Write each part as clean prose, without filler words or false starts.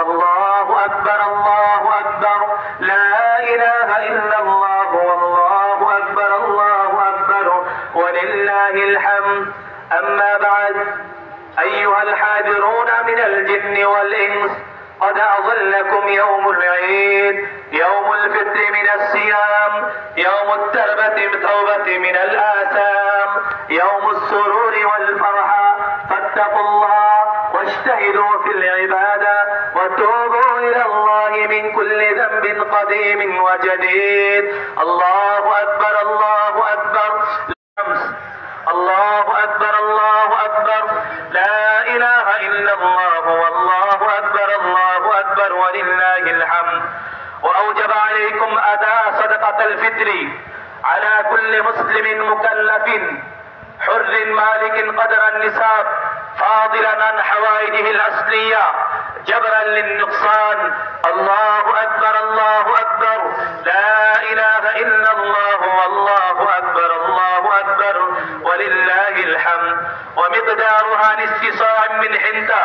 الله أكبر الله أكبر لا إله إلا الله والله أكبر الله أكبر ولله الحمد أما بعد أيها الحاضرون من الجن والإنس قد أظلكم يوم العيد يوم الفطر من الصيام يوم التوبة من الآثام يوم السرور والفرحة فاتقوا الله واجتهدوا في العبادة وتوبوا إلى الله من كل ذنب قديم وجديد الله أكبر الله أكبر الله أكبر الله أكبر لا إله إلا الله والله أكبر الله أكبر ولله الحمد وأوجب عليكم أداء صدقة الفطر على كل مسلم مكلف حر مالك قدر النصاب فاضلا عن حوائجه الأصلية جبرا للنقصان الله أكبر الله أكبر لا إله إلا الله والله أكبر الله أكبر ولله الحمد ومقدارها نصف صاع من حنطة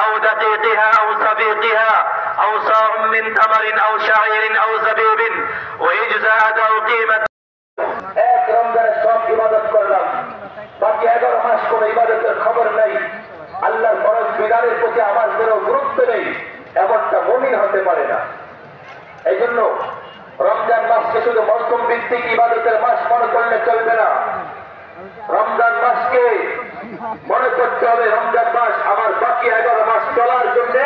أو دقيقها أو صفيقها أو صاع من تمر أو شعير أو زبيب ويجزى أداء قيمة এক রমজানের সব ইবাদত করলাম, বাকি 11 মাস কোন ইবাদতের খবর নেই, আল্লাহর ফরজ বিধানের প্রতি আমার কোনো গুরুত্ব নেই, এমনটা মুমিন হতে পারে না। এই জন্য রমজান মাসকে শুধু মৌসুম ভিত্তিক ইবাদতের মাস মনে করলে চলবে না। রমজান মাসকে মনে করতে হবে রমজান মাস আমার বাকি 11 মাস চলার জন্য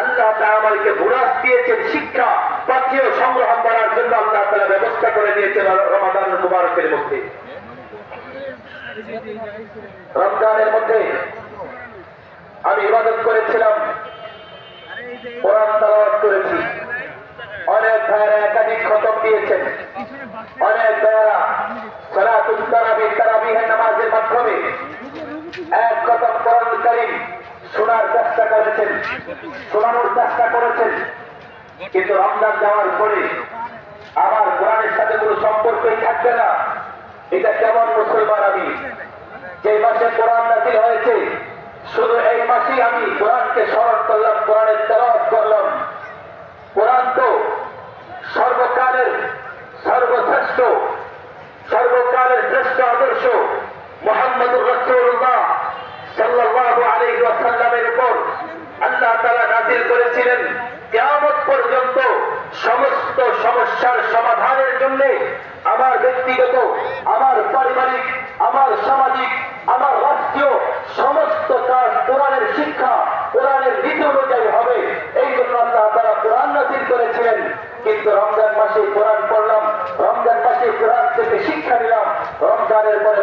আল্লাহ তাআলা আমাকে বুরাস দিয়েছেন, শিক্ষা পাথেয় সংগ্রহ করার জন্য আল্লাহ তাআলা ব্যবস্থা করে দিয়েছেন রমাদানুল মুবারকের মধ্যে। রমজানের মধ্যে আমি ইবাদত করেছিলাম, কোরআন তেলাওয়াত করেছি, অনেক ভাইয়েরা একাধিক খতম দিয়েছেন, অনেক ভাইয়েরা সালাতুত তারাবিহের নামাজের মাধ্যমে এক খতম কোরআন কারীম শোনার চেষ্টা করেছেন, শোনানোর চেষ্টা করেছেন। কিন্তু রমজান যাওয়ার পরে আমার কোরআনের সাথে কোনো সম্পর্কই থাকবে না। এটা কেমন মুসলমান আমি? যে মাসে কোরআন নাযিল হয়েছে শুধু এই মাসেই আমি কোরআনকে স্মরণ করলাম, কোরআনের তেলাওয়াত করলাম। কোরআন তো সর্বকালের সর্বশ্রেষ্ঠ, সর্বকালের শ্রেষ্ঠ আদর্শ মুহাম্মদুর রাসূলুল্লাহ সাল্লাল্লাহু আলাইহি ওয়াসাল্লামের উপর আল্লাহ তাআলা নাযিল করেছিলেন কিয়ামত পর্যন্ত সমস্ত সমস্যার সমাধানের জন্য। আমার ব্যক্তিগত, আমার পারিবারিক, আমার সামাজিক, আমার রাষ্ট্রীয় সমস্ত কাজ কোরআনের শিক্ষা, কোরআনের নীতি অনুযায়ী হবে, এই জন্য আল্লাহ তাআলা কোরআন নাযিল করেছিলেন। কিন্তু রমজান মাসে কোরআন পড়লাম, রমজান মাসে কোরআন থেকে শিক্ষা নিলাম, রমজানের পরে